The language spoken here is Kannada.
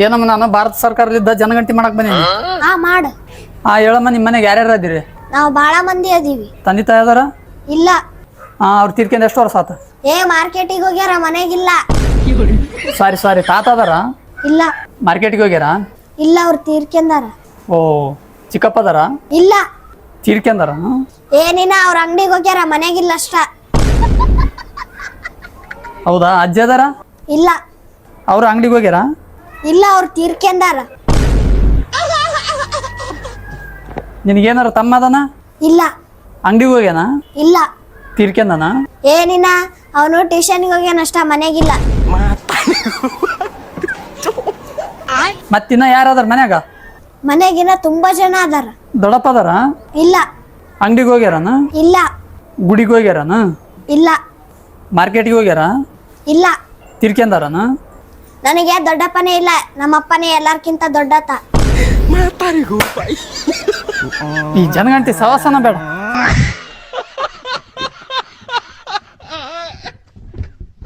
ಏನಮ್ಮ ನಾನು ಭಾರತ ಸರ್ಕಾರದಿಂದ ಜನಗಣತಿ ಮಾಡಕ್ ಬಂದೀನಿ. ಹಾ ಮಾಡ. ಹೇಳಮ್ಮ ನಿಮ್ಮ ಮನೆಗೆ ಯಾರ್ಯಾರು ಅದೀರಿ? ನಾವು ಬಾಳ ಮಂದಿ ಅದೀವಿ. ತಂದೆ ತಾಯಿ ಅದಾರ? ಇಲ್ಲ. ಅವ್ರು ತೀರ್ಕೊಂಡು ಎಷ್ಟು ವರ್ಷ ಆತ? ಮಾರ್ಕೆಟಿಗೆ ಹೋಗ್ಯಾರ, ಮನೆಗಿಲ್ಲ. ಸಾರಿ ತಾತ ಅದಾರ? ಇಲ್ಲ. ಮಾರ್ಕೆಟಿಗೆ ಹೋಗ್ಯಾರ? ಇಲ್ಲ, ಅವ್ರು ತೀರ್ಕೊಂಡಾರ. ಓ ಚಿಕ್ಕಪ್ಪ ಅದಾರ? ಇಲ್ಲ. ತೀರ್ಕೊಂಡಾರ? ಏನಿನ ಅವ್ರ ಅಂಗಡಿಗೆ ಹೋಗ್ಯಾರ, ಮನೆಗಿಲ್ಲ ಅಷ್ಟ. ಹೌದಾ? ಅಜ್ಜಿ ಅದಾರ? ಇಲ್ಲ. ಅವ್ರ ಅಂಗಡಿಗೆ ಹೋಗ್ಯಾರ? ಇಲ್ಲ, ಅವ್ರು ತೀರ್ಕೊಂಡಾರ. ನಿನಗೇನಾರ ತಮ್ಮ ಅದಾನ? ಇಲ್ಲ. ಅಂಗಡಿಗೆ ಹೋಗ್ಯಾನ? ಇಲ್ಲ. ತೀರ್ಕೊಂಡಾನ? ಏನಿನ ಅವನು ಟ್ಯೂಷನ್ಗೆ ಹೋಗ್ಯಾನ ಅಷ್ಟ, ಮನೆಗಿಲ್ಲ. ಮತ್ತಿನ್ನ ಯಾರದಾರ ಮನ್ಯಾಗ? ಮನೆಗಿನ ತುಂಬಾ ಜನ ಅದಾರ. ದೊಡ್ಡಪ್ಪ ಅದಾರ? ಇಲ್ಲ. ಅಂಗಡಿಗೆ ಹೋಗ್ಯಾರನ? ಇಲ್ಲ. ಗುಡಿಗೆ ಹೋಗ್ಯಾರನ? ಇಲ್ಲ. ಮಾರ್ಕೆಟಿಗೆ ಹೋಗ್ಯಾರ? ಇಲ್ಲ. ತೀರ್ಕೊಂಡಾರನ? ನನಗೆ ದೊಡ್ಡಪ್ಪನೇ ಇಲ್ಲ, ನಮ್ಮಪ್ಪನೇ ಎಲ್ಲಾರ್ಕಿಂತ ದೊಡ್ಡತ. ಈ ಜನಗಣತಿ ಸವಾಸನ ಬೇಡ.